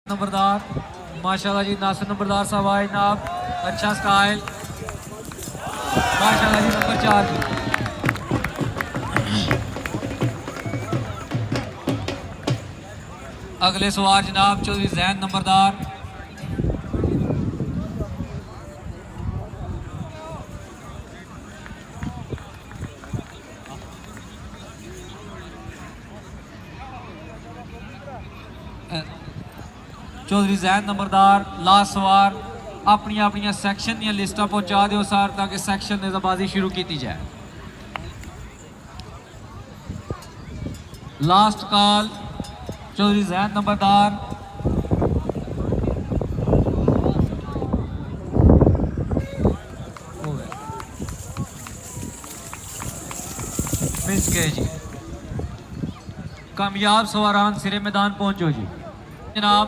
नंबरदार माशाल्लाह जी। नासिर नंबरदार साहब आए जनाब, अच्छा स्टाइल माशाल्लाह जी। नंबर 4 जी। अगले सवार जनाब चौधरी जैन नंबरदार। चौधरी जैन नंबरदार लास्ट सवार अपनी अपनी सैक्शन दी लिस्टां पहुंचा दो सर, ताकि सैक्शन नेजाबाजी शुरू की जाए। लास्ट कॉल चौधरी जैन नंबरदार। मिस गए जी। कामयाब सवारान सिरे मैदान पहुंचो जी जनाब।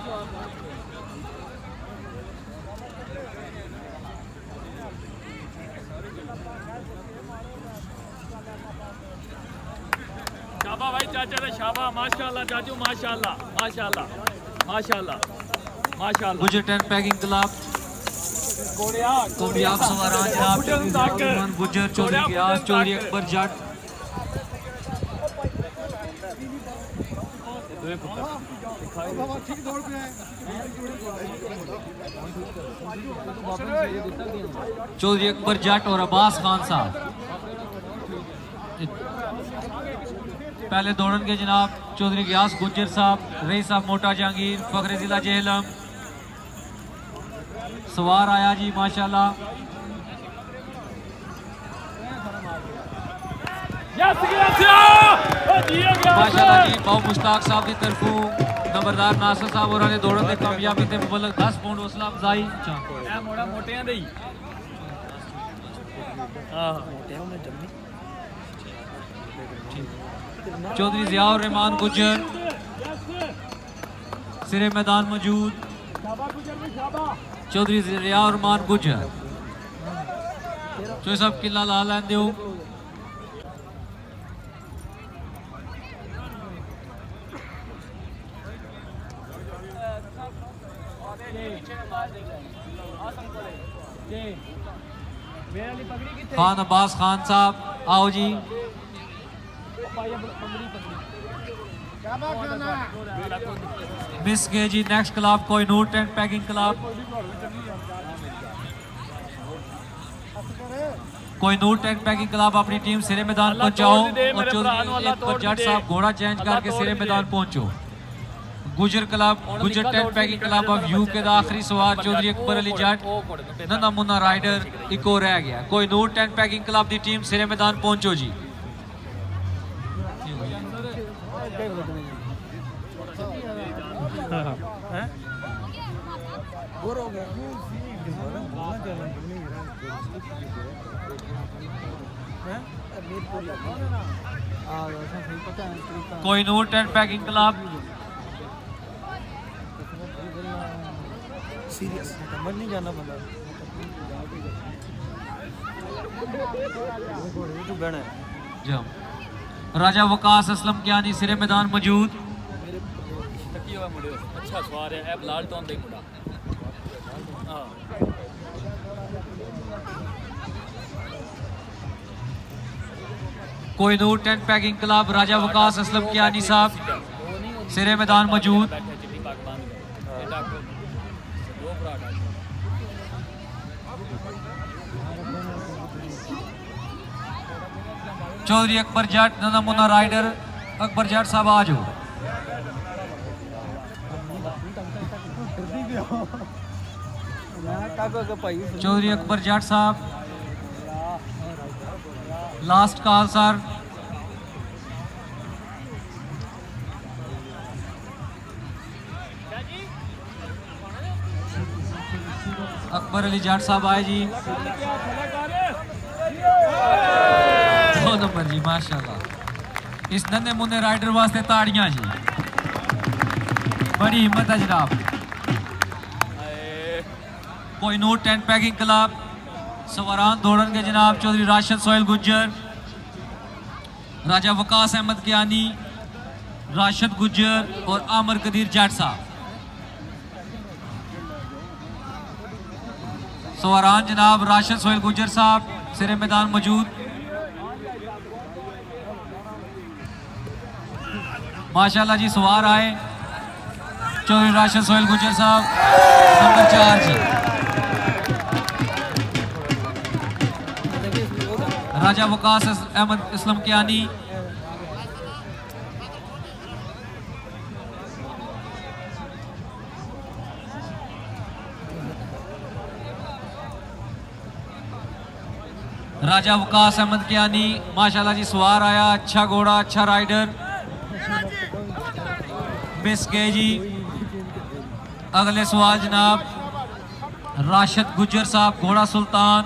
शाबा भाई चाचा ने शाबा, माशाल्लाह चाचू, माशाल्लाह माशाल्लाह माशाल्लाह माशाल्लाह। गुजर टेंट पैकिंग क्लब कामयाब सवारान जनाब चौधरी गुजर, चौधरी गियास, चौधरी अकबर जट। चौधरी अकबर जट और अब्बास खान साहब पहले दौड़न के जनाब। चौधरी गियास गुज्जर साहब, रईस साहब मोटा जहांगीर, फखरे जिला जेहलम। सवार आया जी माशाल्लाह। माशाल्लाह जी। बहु मुश्ताक साहब की तरफों नंबरदार नासिर साहब और दौड़न के कामयाबी ते मुबल्लग 10 पाउंड हौसला अफजाई। मोड़ा मोटियां दे चौधरी जियाउर रहमान गुज्जर सिरे मैदान मौजूद। चौधरी जियाउर रहमान गुज्जर जो सब किला ला लैंदे हो। खान अब्बास खान साहब आओ जी। मिस गए जी। Next club Kohinoor tent packing club. Kohinoor tent packing club अपनी टीम सिरे मैदान पहुंचाओ और चौधरी जट साहब घोड़ा चेंज करके सिरे मैदान पहुंचो। गुजर क्लब गुजर tent packing club of UK का आखिरी सवार चौधरी अकबर अली जट नन्ना मुन्ना राइडर एक और रह गया। कोहिनूर टेंट पैकिंग क्लब की टीम सिरे मैदान पहुंचो जी। Kohinoor tent packing club serious समझ नहीं जाना बंदा राजा वकास असलम कियानी सिरे मैदान मौजूद। अच्छा सवार है बलाल टोन दे मुंडा। कोहिनूर टेंट पैकिंग क्लब राजा वकास असलम कियानी साहब सिरे मैदान मौजूद। चौधरी अकबर जट नन्ना मुन्ना राइडर अकबर जट साहब आ जाओ। चौधरी अकबर जट साहब last call sir. Akbar Ali Jatt साहब आए जी। 2 नंबर जी माशाल्लाह। इस नन्हे मुन्ने राइडर वास्ते ताड़ियां जी, बड़ी हिम्मत है जनाब। कोहिनूर टेंट पैकिंग क्लब सवारान दौड़न के जनाब चौधरी राशिद सोहेल गुज्जर, राजा वकास अहमद कियानी, राशिद गुज्जर और आमर कदीर जट साहब। सवारान जनाब राशिद सोहेल गुजर साहब सिरे मैदान मौजूद। माशाल्लाह जी सवार आए चौधरी राशिद सोहेल गुजर साहब नंबर 4 जी। राजा वकास अहमद इस्लाम कियानी, राजा वकास अहमद कियानी माशाल्लाह जी सवार आया, अच्छा घोड़ा, अच्छा राइडर। मिस गए जी। अगले सवाल जनाब राशिद गुजर साहब घोड़ा सुल्तान।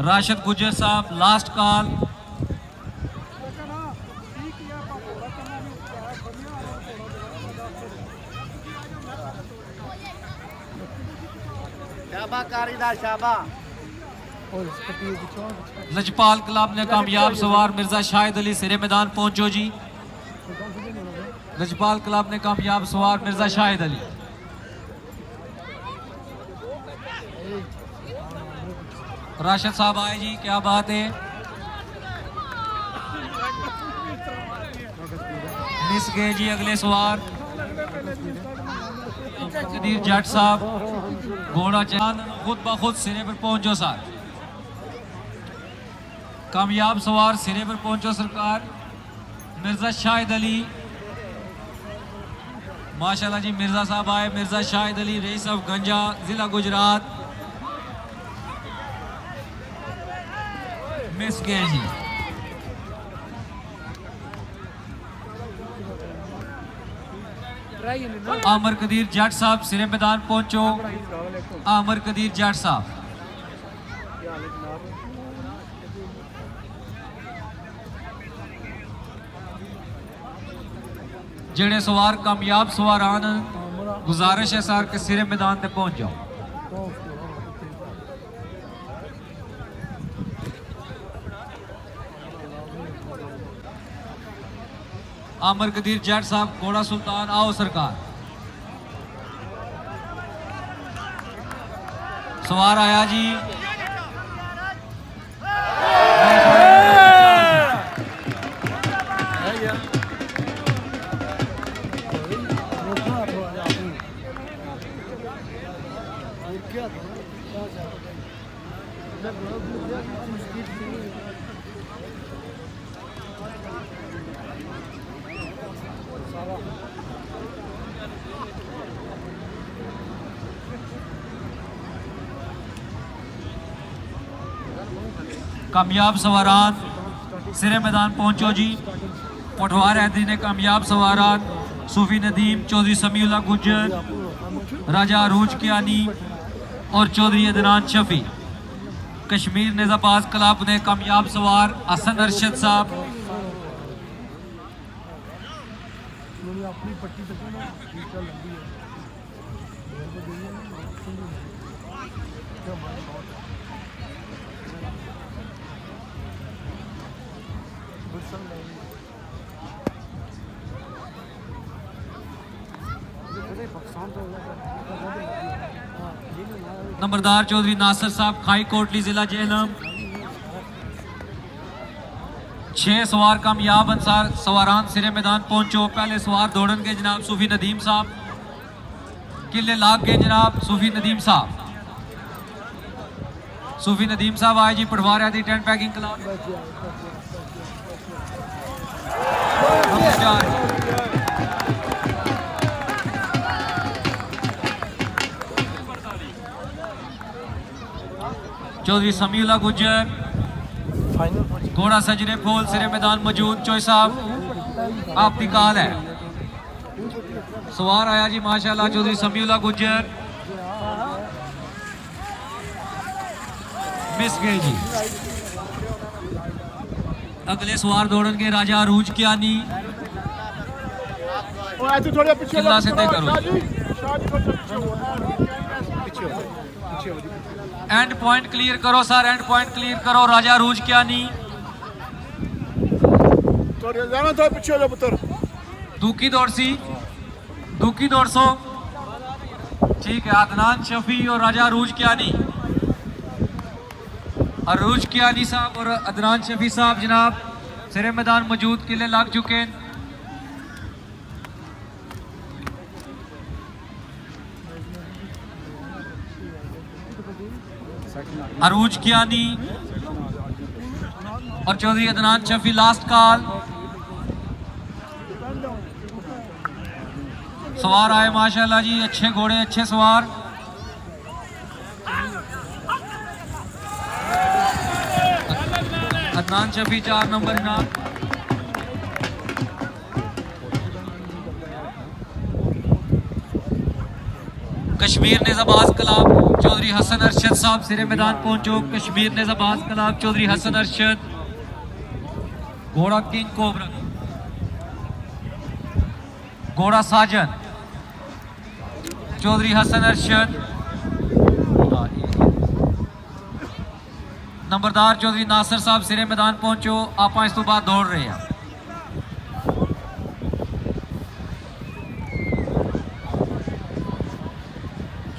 राशिद गुजर साहब लास्ट कॉल। लजपाल क्लब ने कामयाब सवार मिर्जा शाहिद अली सिरे मैदान पहुंचो जी। लजपाल क्लब ने कामयाब सवार मिर्जा शाहिद अली। राशिद साहब आए जी, क्या बात है। मिस गए जी अगले सवार कदीर जट साहब घोड़ा चांद खुद ब खुद सिरे पर पहुंचो साहब। कामयाब सवार सिरे पर पहुंचो सरकार। मिर्जा शाहिद अली माशाल्लाह जी मिर्जा साहब आए। मिर्जा शाहिद अली रईस ऑफ गंजा जिला गुजरात। मिस गए जी। आमर कदीर जट साहब सिरे मैदान पहुंचो। आमर कदीर जट साहब जेड़े सवार कामयाब सवार आन गुजारिश है सार के सिरे मैदान पे पहुंच जाओ। आमर कदीर जट साहब घोड़ा सुल्तान आओ सरकार। सवार आया जी। कामयाब सवारान सिरे मैदान पहुंचो जी। पटवार हैदरी ने कामयाब सवारान सूफी नदीम, चौधरी समीउल्लाह गुज्जर, राजा अरूज कियानी और चौधरी अदनान शफी। कश्मीर निजाबाज क्लब ने कामयाब सवार हसन अरशद साहब। नंबरदार चौधरी नासिर साहब खाई कोटली जिला जेहलम। 6 सवार कामयाब अंसार सवारान सिरे मैदान पहुंचो। पहले सवार दौड़न के जनाब सूफी नदीम साहब, किले लाग के जनाब सूफी नदीम साहब। सूफी नदीम साहब आए जी। Patwar Haidri tent packing club. Chaudhary Samiullah Gujjar घोड़ा सजरे फूल सिरे मैदान मौजूद। चोई साहब आपकी कॉल है। सवार आया जी माशाल्लाह चौधरी समीउल्लाह गुज्जर। मिस गए जी। अगले सवार दौड़न के राजा अरूज कियानी। किला सिद्धे करो। एंड पॉइंट क्लियर करो सर, एंड पॉइंट क्लियर करो। राजा अरूज कियानी सॉरी जाना था पीछे हो जा पुत्र दूकी दौड़ सी दूकी दौड़ सो ठीक है। अदनान शफी और राजा अरूज कियानी, अरूज कियानी साहब और अदनान शफी साहब जनाब सिरे मैदान मौजूद, किले लग चुके हैं। अरूज कियानी और चौधरी अदनान शफी लास्ट कॉल। सवार आए माशाल्लाह जी, अच्छे घोड़े अच्छे सवार। अदनान शफी 4 नंबर इनाम। कश्मीर नेज़ाबाज कलाब चौधरी हसन अरशद साहब सिरे मैदान पहुंचो। कश्मीर नेज़ाबाज कलाब चौधरी हसन अरशद, घोड़ा किंग कोबरा, घोड़ा साजन चौधरी हसन अरशद, नंबरदार चौधरी नासिर साहब सिरे मैदान पहुंचो। आप इस तो बाद दौड़ रहे हैं।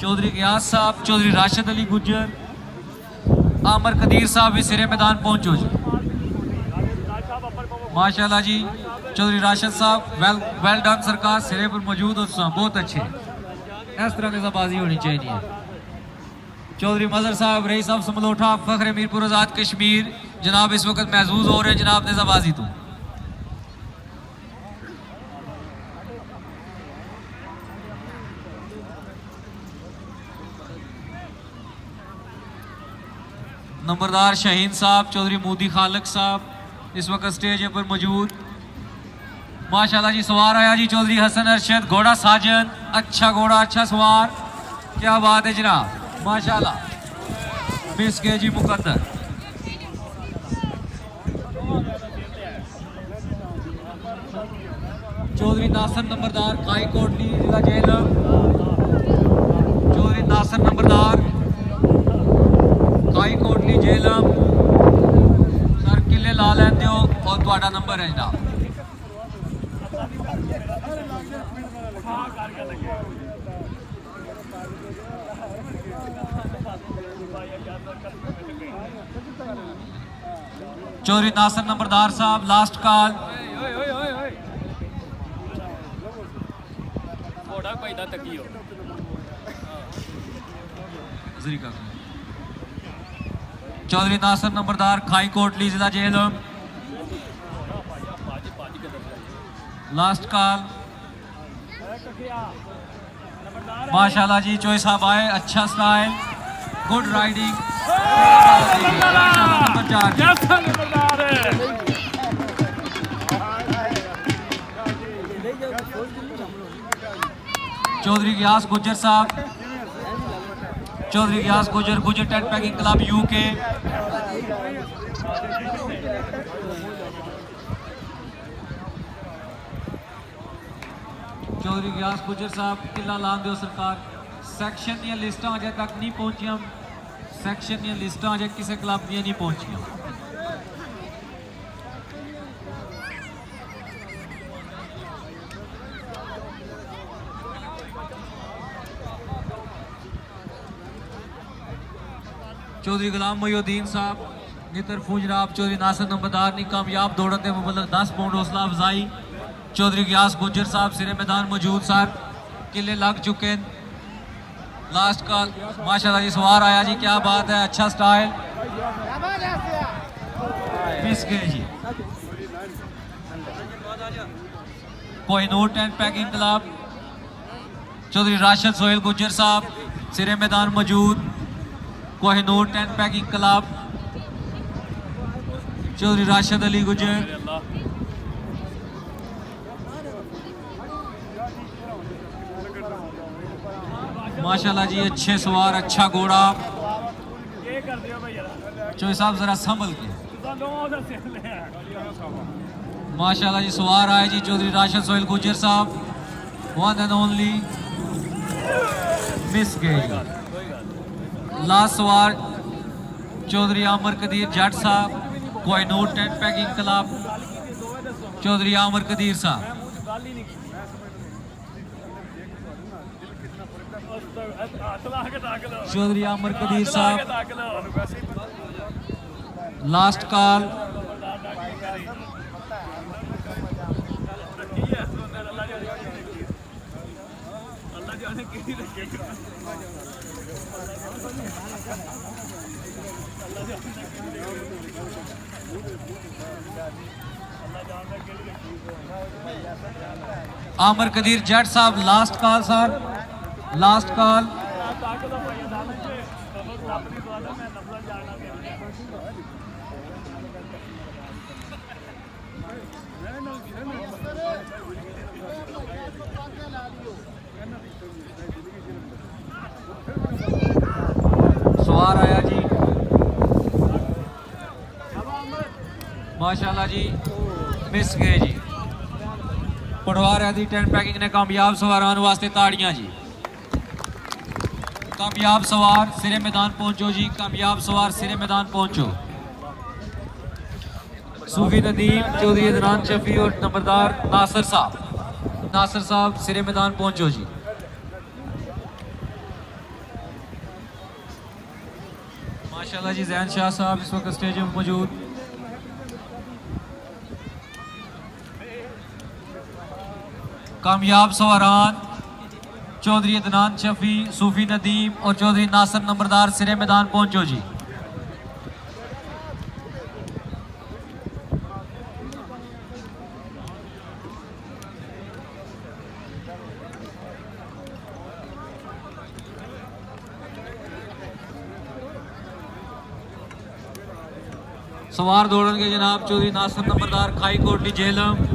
चौधरी गयास साहब, चौधरी राशिद अली गुज्जर, आमर कदीर साहब भी सिरे मैदान पहुंचो जी माशाल्लाह जी। चौधरी राशिद साहब वेल डन सरकार, सिरे पर मौजूद और बहुत अच्छे, इस तरह नेज़ाबाजी होनी चाहिए। चौधरी मजहर साहब, रईस साहब समलोठा, फखर मीरपुर आज़ाद कश्मीर जनाब इस वक्त महसूस हो रहे हैं जनाब नेज़ाबाजी तो। नंबरदार शहीन साहब, चौधरी मोदी खालक साहब इस वक्त स्टेज पर मौजूद माशाल्लाह जी। सवार आया जी चौधरी हसन अरशद, घोड़ा साजन, अच्छा घोड़ा अच्छा सवार, क्या बात है जनाब माशाल्लाह। मिस के जी मुकद्दर चौधरी नासिर नंबरदार खाई कोटली जिला जेलम, चौधरी नासिर नंबरदार खाई कोटली जेलम सर किले ला लेंदे हो और तुहाडा नंबर है जनाब। चौधरी नासिर नंबरदार साहब लास्ट कॉल। चौधरी नासिर नंबरदार खाई कोटली जिला जेलम लास्ट कॉल माशाल्लाह जी। चोई साहब आए, अच्छा style, good riding, number 4 Chaudhary Ghayas Gujjar साहब, Chaudhary Ghayas Gujjar, Gujjar tent packing club UK. Chaudhary Ghayas Gujjar साहब किला लान दो सरकार। सैक्शन दी लिस्टां अजे तक नहीं पहुंचियां, सैक्शन दी लिस्टां अजे किसी क्लब दी नहीं पहुंचियां। चौधरी गुलाम मोहुद्दीन साहब, नितर फूजराब, चौधरी नासिर नंबरदार ने कामयाब दौड़ते मुबल्लग 10 पाउंड हौसला अफजाई। चौधरी गयास गुज्जर साहब सिरे मैदान मौजूद सर, किले लग चुके हैं। लास्ट कॉल माशाल्लाह जी। सवार आया जी, क्या बात है, अच्छा स्टाइल, मिस गए जी। Kohinoor tent packing club, Chaudhary Rashid Sohail Gujjar साहब सिरे मैदान मौजूद। Kohinoor tent packing club, Chaudhary Rashid Ali Gujjar. माशाल्लाह जी, अच्छे सवार, अच्छा घोड़ा। चौधरी साहब जरा संभल के माशाल्लाह जी। सवार आए जी चौधरी राशिद सोहेल गुज्जर साहब, वन एंड ओनली, मिस गए। लास्ट सवार चौधरी आमर कदीर जट साहब, Kohinoor tent packing club. Chaudhary Aamir Qadir साहब। मैं मुंह गाल ही नहीं की चौधरी आमर कदीर साहब, लास्ट कॉल। आमर कदीर जट साहब, last call sir, last call. सवार आया जी, माशाल्लाह जी, मिस गए जी। पटवार दी टेंट पैकिंग ने कामयाब सवारां वास्ते ताड़ियां जी। कामयाब सवार सिरे मैदान पहुंचो जी, कामयाब सवार सिरे मैदान पहुंचो। सूफी नदीम, चौधरी अदनान शफी और नंबरदार नासिर साहब, नासिर साहब सिरे मैदान पहुंचो जी। माशाल्लाह जी, जैन शाह साहब इस वक्त स्टेज में मौजूद। कामयाब सवारान चौधरी अदनान शफी, सूफी नदीम और चौधरी नासिर नंबरदार सिरे मैदान पहुंचो जी। सवार दौड़ेंगे जनाब चौधरी नासिर नंबरदार खाई कोटली जेलम।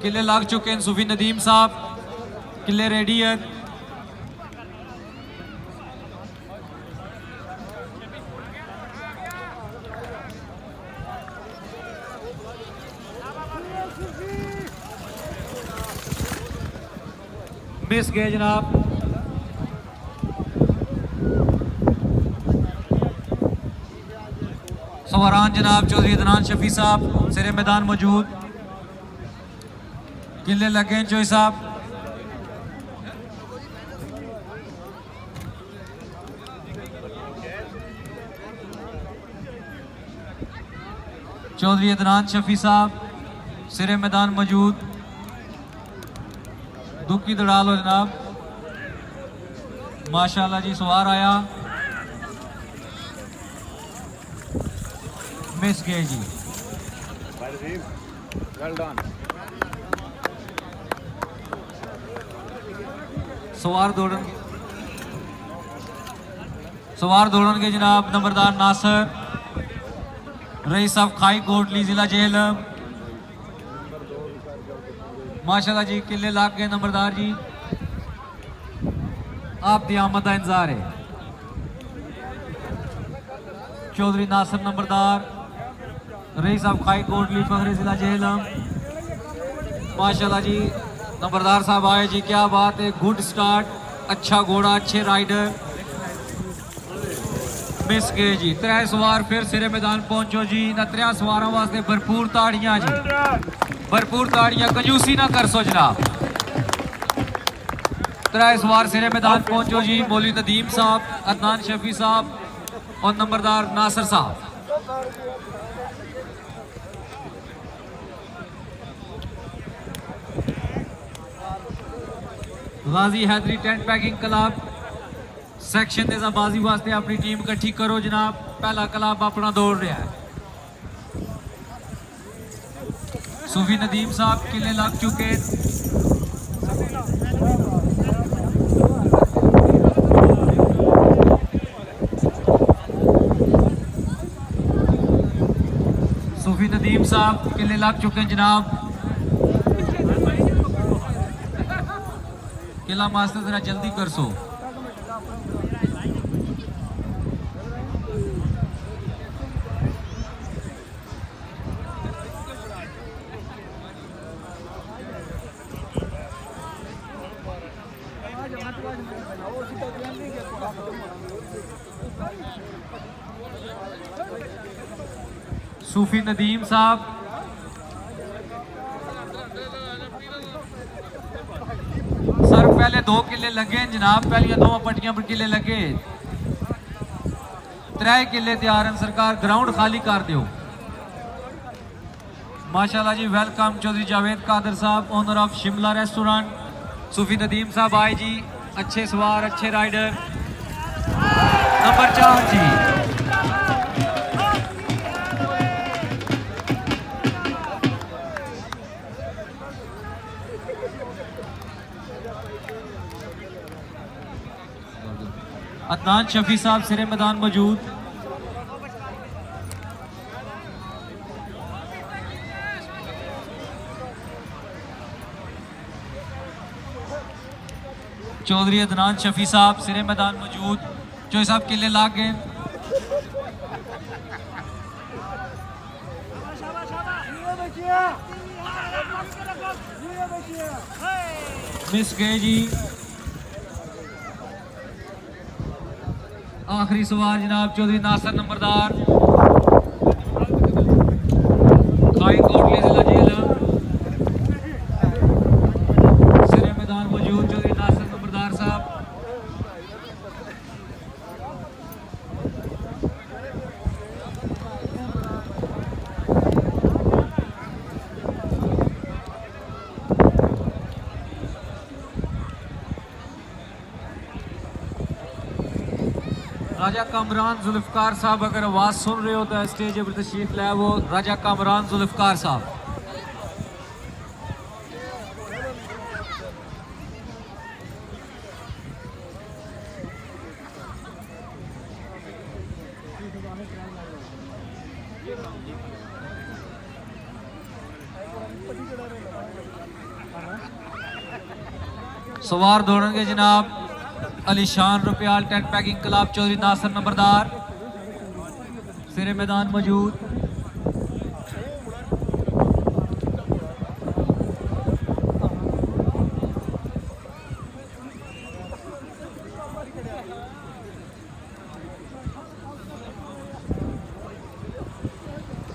किले लाग चुके हैं सूफी नदीम साहब, किले रेडी है। मिस गए जनाब। सवारान जनाब चौधरी अदनान शफी साहब सिरे मैदान मौजूद। किले लगे चोई साहब। चौधरी अदनान शफी साहब सिरे मैदान मौजूद। दुखी दड़ाल हो जनाब, माशाल्लाह जी। सवार आया, मिस गए जी। सवार दौड़न के जनाब नंबरदार नासिर रईस साहब खाई कोटली जिला जेहलम। माशाल्लाह जी, किले लाग गए नंबरदार जी। आप दी आमद का इंतजार है। चौधरी नासिर नंबरदार रईस साहब खाई कोटली फखरे जिला जेहलम। माशाल्लाह जी, नंबरदार साहब आए जी, क्या बात है। गुड स्टार्ट, अच्छा घोड़ा, अच्छे राइडर। मिस गए जी। 3 सवार फिर सिरे मैदान पहुंचो जी। ना 3 सवारों वास्ते भरपूर ताड़ियां जी, भरपूर ताड़ियां, कंजूसी ना कर सो जनाब। 3 सवार सिरे मैदान पहुंचो जी। मौलवी नदीम साहब, अदनान शफी साहब और नंबरदार नासिर साहब। Ghazi Haidri tent packing club section नेजाबाजी वास्ते अपनी टीम इकट्ठी करो जनाब। पहला क्लब अपना दौड़ रहा है। सूफी नदीम साहब किले लग चुके। सूफी नदीम साहब किले लग चुके हैं जनाब। किला मास्टर जरा जल्दी कर सो। सूफी नदीम साहब, सर पहले 2 किले लगे जनाब, पहलियां 2 पट्टियां पर किले लगे, 3 किले तैयार हैं सरकार, ग्राउंड खाली कर दो। माशाल्लाह जी, वेलकम चौधरी जावेद कादर साहब, ओनर ऑफ शिमला रेस्टोरेंट। सूफी नदीम साहब आए जी, अच्छे सवार, अच्छे राइडर। नंबर 4 जी, अदनान शफी साहब सिरे मैदान मौजूद। चौधरी अदनान शफी साहब सिरे मैदान मौजूद। चौधरी साहब किले लाग गए। मिस गए जी। आखिरी सवार जनाब चौधरी नासिर नंबरदार, खाई कोटली जिला जेल, सिरे मैदान मौजूद चौधरी नासिर नंबरदार साहब। राजा कामरान जुल्फकार साहब, अगर आवाज़ सुन रहे हो तो स्टेज पर तशरीफ लाए वो राजा कामरान जुल्फकार साहब। सवार दौड़ेंगे जनाब Alishan Rupyal tent packing club Chaudhary Nasir नंबरदार, सिरे मैदान मौजूद।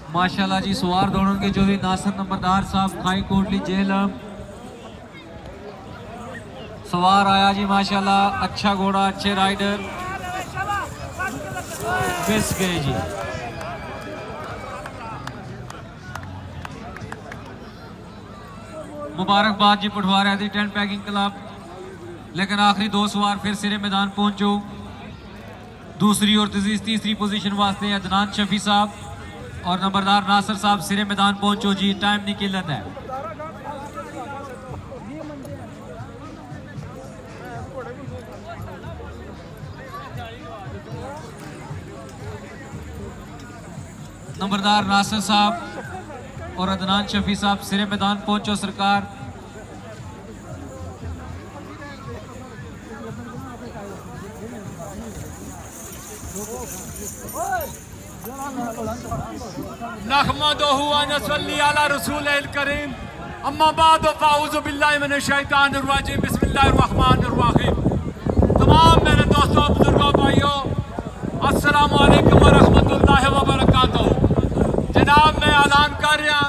माशाल्लाह जी, सवार दौड़ेंगे चौधरी नासिर नंबरदार साहब, खाई कोटली जेल। सवार आया जी माशाल्लाह, अच्छा घोड़ा, अच्छे राइडर। मिस गए जी। मुबारकबाद जी पटवार दी टेंट पैकिंग क्लब। लेकिन आखिरी 2 सवार फिर सिरे मैदान पहुंचो। दूसरी और तीसरी पोजीशन वास्ते अदनान शफी साहब और नंबरदार नासिर साहब सिरे मैदान पहुंचो जी, टाइम की किल्लत है। नंबरदार नासिर साहब और अदनान शफी साहब सिरे मैदान पहुंचो सरकार। नहमदुहु व नसल्ली अला रसूलिल करीम, अम्मा बाद फ़ाऊज़ु बिल्लाहि मिनश शैतानिर रजीम, बिस्मिल्लाहिर रहमानिर रहीम। तमाम मेरे दोस्तों, बुजुर्गों, भाइयों, अस्सलामु अलैकुम व रहमतुल्लाहि व बरकातहू। जनाब मैं ऐलान कर रहा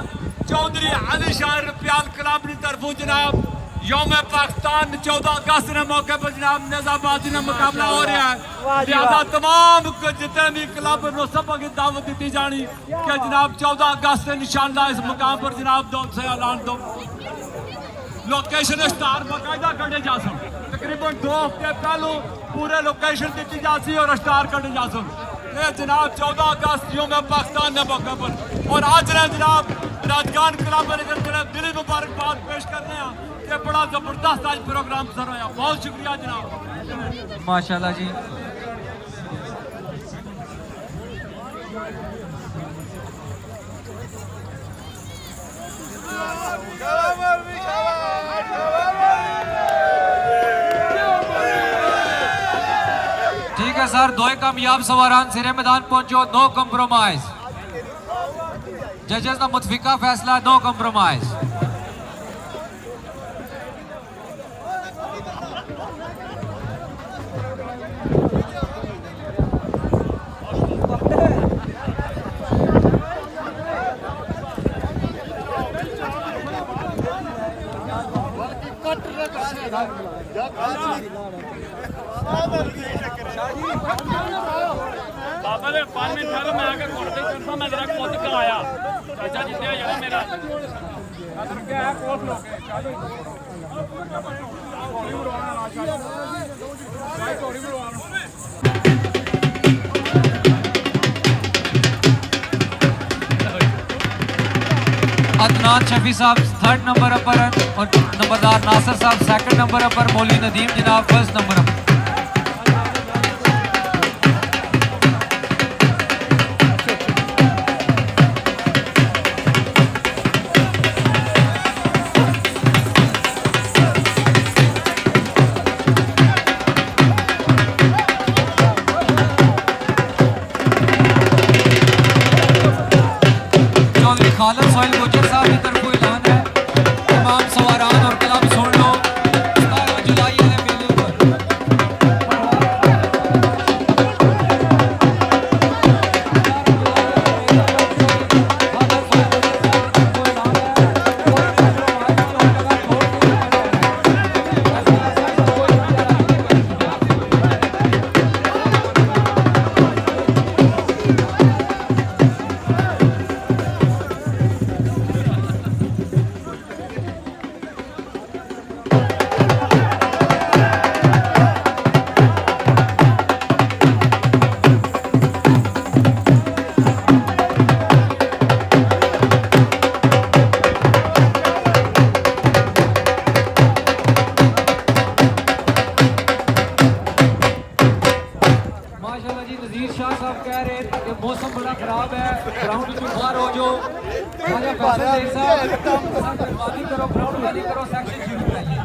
चौधरी अलीशान रुपयाल क्लब की तरफों जनाब यौम पाकिस्तान 14 अगस्त के मौके पर जनाब नेजाबाजी का मुकाबला हो रहा है। लिहाजा तमाम जितने भी क्लब सब की दावत दी जानी कि जनाब 14 अगस्त इंशाअल्लाह इस मुकाम पर जनाब दो से ऐलान दो लोकेशन स्टार बाकायदा कटे जा सन। तकरीबन 2 हफ्ते पहलू पूरे लोकेशन दी जाती और स्टार कटे जा सन। ये जनाब 14 अगस्त यौम पाकिस्तान के मौके पर और आज ने जनाब राजगान क्लब दिली मुबारकबाद पेश करने ये बड़ा जबरदस्त आज प्रोग्राम सर होया। बहुत शुक्रिया जनाब। माशाल्लाह जी। ठीक है सर, 2 कामयाब सवारान सिरे मैदान पहुंचो, नो कंप्रोमाइज। जजेस का मुतफिका फैसला, नो कंप्रोमाइज। बाबा दे 5 मिनट ठहरो मैं आके घोड़े ते चढ़दा मैं जरा खुद का आया बच्चा जितने जेड़ा मेरा क्या है कोस लोग घोड़ी उड़वाना ना शायद घोड़ी उड़वाना अदनान शफी साहब 3rd नंबर पर और नंबरदार नासिर साहब 2nd नंबर पर, मौली नदीम जनाब 1st नंबर पर। चौधरी खालिद सोहेल गुजर साहब की तरफ कोई ऐलान है, तमाम सवारान और क्लब सुन लो, 17 जुलाई है मेले पर। माशाल्लाह जी, नज़ीर शाह साहब कह रहे हैं कि मौसम बड़ा खराब है, ग्राउंड में बाहर हो जाओ। फैसल देख साहब, करो ग्राउंड खाली करो, सेक्शन शुरू कराइए।